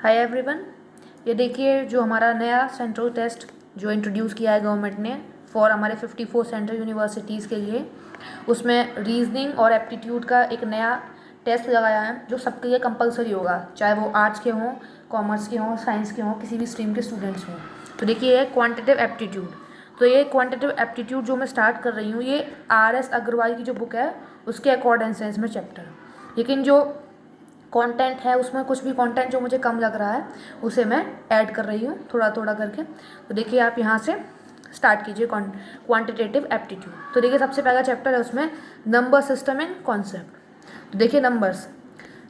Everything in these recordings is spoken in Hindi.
हाय एवरीवन, ये देखिए जो हमारा नया सेंट्रल टेस्ट जो इंट्रोड्यूस किया है गवर्नमेंट ने फॉर हमारे 54 सेंट्रल यूनिवर्सिटीज़ के लिए, उसमें रीजनिंग और एप्टीट्यूड का एक नया टेस्ट लगाया है जो सबके लिए कंपलसरी होगा, चाहे वो आर्ट्स के हों, कॉमर्स के हों, साइंस के हों, किसी भी स्ट्रीम के स्टूडेंट्स हों। तो देखिए ये क्वान्टिटेटिव एप्टीट्यूड। तो ये क्वान्टिटेटिव एप्टीट्यूड जो मैं स्टार्ट कर रही हूँ, ये RS अग्रवाल की जो बुक है उसके अकॉर्डिंग है इसमें चैप्टर। लेकिन जो कंटेंट है उसमें कुछ भी कंटेंट जो मुझे कम लग रहा है उसे मैं ऐड कर रही हूँ थोड़ा थोड़ा करके। तो देखिए आप यहाँ से स्टार्ट कीजिए क्वांटिटेटिव एप्टीट्यूड। तो देखिए सबसे पहला चैप्टर है उसमें नंबर सिस्टम एंड कॉन्सेप्ट। तो देखिए नंबर्स,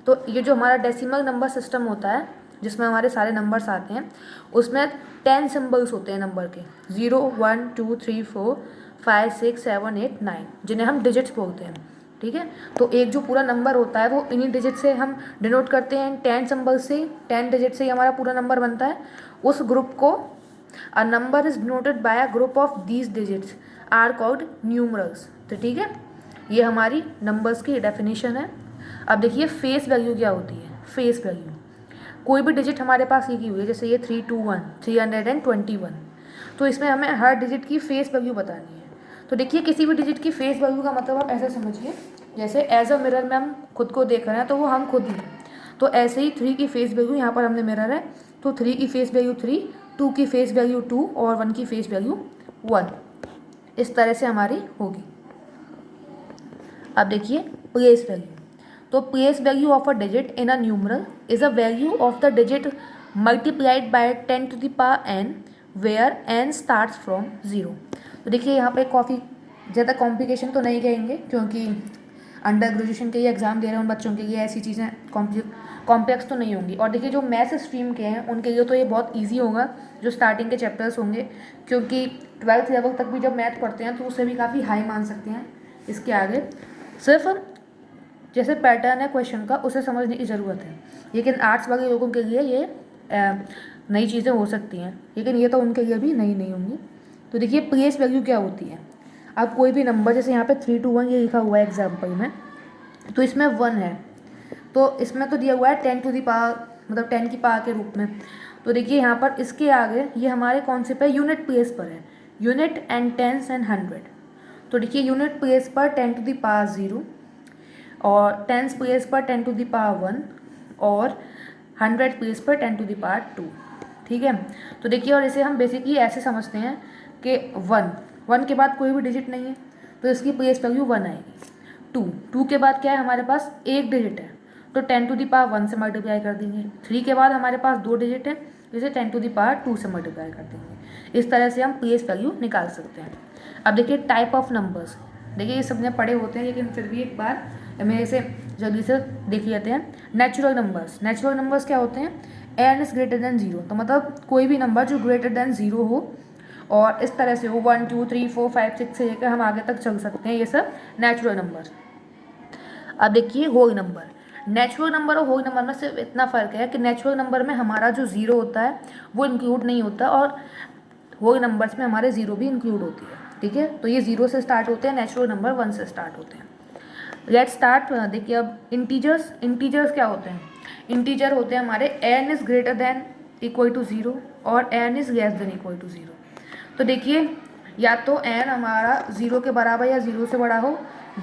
तो ये जो हमारा डेसिमल नंबर सिस्टम होता है जिसमें हमारे सारे नंबर्स आते हैं, उसमें 10 सिम्बल्स होते हैं नंबर के, 0 1 2 3 4 5 6 7 8 9, जिन्हें हम डिजिट्स बोलते हैं। ठीक है, तो एक जो पूरा नंबर होता है वो इन्हीं डिजिट से हम डिनोट करते हैं, 10 सिंबल से, 10 डिजिट से ही हमारा पूरा नंबर बनता है। उस ग्रुप को a number is denoted by a group of these digits are called numerals. तो ठीक है, ये हमारी नंबर्स की डेफिनेशन है। अब देखिए फेस वैल्यू क्या होती है। फेस वैल्यू, कोई भी डिजिट हमारे पास लिखी हुई है, जैसे ये 321 321, तो इसमें हमें हर डिजिट की फेस वैल्यू बतानी है। तो देखिए किसी भी डिजिट की फेस वैल्यू का मतलब आप ऐसे समझिए, जैसे एज अ मिरर में हम खुद को देख रहे हैं तो वो हम खुद ही हैं। तो ऐसे ही 3 की फेस वैल्यू, यहाँ पर हमने मिरर है तो 3 की फेस वैल्यू 3, 2 की फेस वैल्यू 2 और 1 की फेस वैल्यू 1, इस तरह से हमारी होगी। अब देखिए प्लेस वैल्यू। तो place value of a digit in a numeral is a value of the digit multiplied by 10 to the power n where n starts from 0। तो देखिए यहाँ पे काफ़ी ज़्यादा कॉम्प्लिकेशन तो नहीं कहेंगे, क्योंकि अंडर ग्रेजुएशन के लिए एग्ज़ाम दे रहे हैं उन बच्चों के लिए ऐसी चीज़ें कॉम्प्लेक्स तो नहीं होंगी। और देखिए जो मैथ्स स्ट्रीम के हैं उनके लिए तो ये बहुत ईजी होगा, जो स्टार्टिंग के चैप्टर्स होंगे, क्योंकि 12th लेवल तक भी जब मैथ पढ़ते हैं तो उसे भी काफ़ी हाई मान सकते हैं। इसके आगे सिर्फ जैसे पैटर्न है क्वेश्चन का उसे समझने की ज़रूरत है, लेकिन आर्ट्स वाले लोगों के लिए ये नई चीज़ें हो सकती हैं, लेकिन ये तो उनके लिए भी नई नहीं होंगी। तो देखिए प्लेस वैल्यू क्या होती है। अब कोई भी नंबर, जैसे यहाँ पे 321 ये लिखा हुआ है एग्जाम्पल में, तो इसमें 1 है, तो इसमें तो दिया हुआ है 10 टू दी पावर, मतलब 10 की पावर के रूप में। तो देखिए यहाँ पर इसके आगे ये हमारे कौन से पे यूनिट प्लेस पर है, यूनिट एंड टेंस एंड 100। तो देखिए यूनिट प्लेस पर 10 टू दी पावर 0 और टेंस प्लेस पर 10 टू दी पावर 1 और 100 प्लेस पर 10 टू दी पावर 2। ठीक है, तो देखिए और इसे हम बेसिकली ऐसे समझते हैं कि 1 के बाद कोई भी डिजिट नहीं है तो इसकी प्लेस वैल्यू 1 आएगी। 2 के बाद क्या है, हमारे पास एक डिजिट है तो 10 टू दी पावर 1 से मल्टीप्लाई कर देंगे। 3 के बाद हमारे पास 2 डिजिट है, जिसे 10 टू दी पावर 2 से मल्टीप्लाई कर देंगे। इस तरह से हम प्लेस वैल्यू निकाल सकते हैं। अब देखिए टाइप ऑफ नंबर्स, देखिए ये सबने पढ़े होते हैं लेकिन फिर भी एक बार मेरे से जल्दी से देख लेते हैं। नेचुरल नंबर्स, नेचुरल नंबर्स क्या होते हैं, n इज ग्रेटर देन 0, तो मतलब कोई भी नंबर जो ग्रेटर देन 0 हो और इस तरह से हो 1 2 3 4 5 6 से लेकर हम आगे तक चल सकते हैं, ये सब नेचुरल नंबर। अब देखिए होल नंबर, नेचुरल नंबर और होल नंबर में सिर्फ इतना फ़र्क है कि नेचुरल नंबर में हमारा जो 0 होता है वो इंक्लूड नहीं होता और होल नंबर्स में हमारे 0 भी इंक्लूड होती है। ठीक है, तो ये 0 से स्टार्ट होते हैं, नेचुरल नंबर 1 से स्टार्ट होते हैं। Let start. देखिए अब इंटीजर्स, इंटीजर्स क्या होते हैं, इंटीजर होते हैं हमारे n is greater than equal to 0 और n is less than equal to 0। तो देखिए या तो n हमारा 0 के बराबर या 0 से बड़ा हो,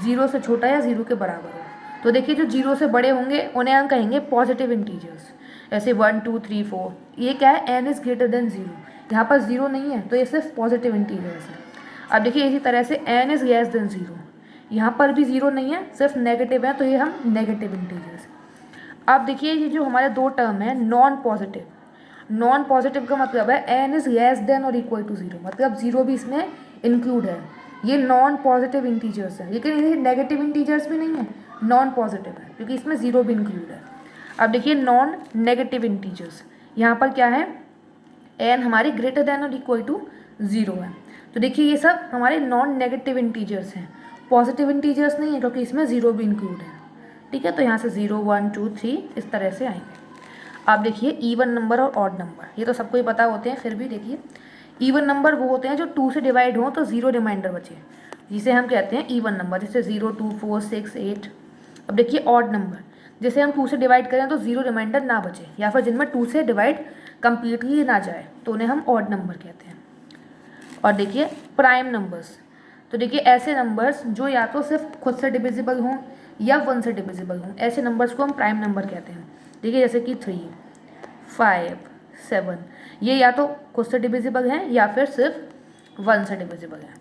0 से छोटा या 0 के बराबर हो। तो देखिए जो 0 से बड़े होंगे उन्हें हम कहेंगे पॉजिटिव इंटीजर्स, जैसे 1 2 3 4। ये क्या है, n इज़ ग्रेटर देन 0, यहाँ पर 0 नहीं है तो ये सिर्फ पॉजिटिव इंटीजर्स है। अब देखिए इसी तरह से n इज़ लेस देन 0, यहाँ पर भी 0 नहीं है, सिर्फ नेगेटिव है, तो ये हम नेगेटिव इंटीजर्स। अब देखिए ये जो हमारे दो टर्म है नॉन पॉजिटिव, नॉन पॉजिटिव का मतलब है n इज़ लेस देन और इक्वल टू 0, मतलब 0 भी इसमें इंक्लूड है। ये नॉन पॉजिटिव इंटीजर्स है, लेकिन ये नेगेटिव इंटीजर्स भी नहीं है, नॉन पॉजिटिव है क्योंकि इसमें 0 भी इंक्लूड है। अब देखिए नॉन नेगेटिव इंटीजर्स, यहाँ पर क्या है, n हमारी ग्रेटर देन और इक्वल टू 0 है। तो देखिए ये सब हमारे नॉन नेगेटिव इंटीजर्स हैं, पॉजिटिव इंटीजर्स नहीं है क्योंकि इसमें 0 भी इंक्लूड है। ठीक है, तो यहाँ से 0 1 2 3 इस तरह से आएंगे। अब देखिए इवन नंबर और ऑड नंबर, ये तो सबको ही पता होते हैं, फिर भी देखिए इवन नंबर वो होते हैं जो 2 से डिवाइड हों तो 0 रिमाइंडर बचे, जिसे हम कहते हैं इवन नंबर, जैसे 0 2 4 6 8। अब देखिए ऑड नंबर, जैसे हम 2 से डिवाइड करें तो 0 रिमाइंडर ना बचे, या फिर जिनमें 2 से डिवाइड कम्प्लीटली ना जाए तो उन्हें हम ऑड नंबर कहते हैं। और देखिए प्राइम नंबर्स, तो देखिए ऐसे नंबर्स जो या तो सिर्फ खुद से डिविजिबल हों या 1 से डिविजिबल हों, ऐसे नंबर्स को हम प्राइम नंबर कहते हैं। देखिए जैसे कि 3, 5, 7, ये या तो खुद से डिविजिबल हैं या फिर सिर्फ 1 से डिविजिबल हैं।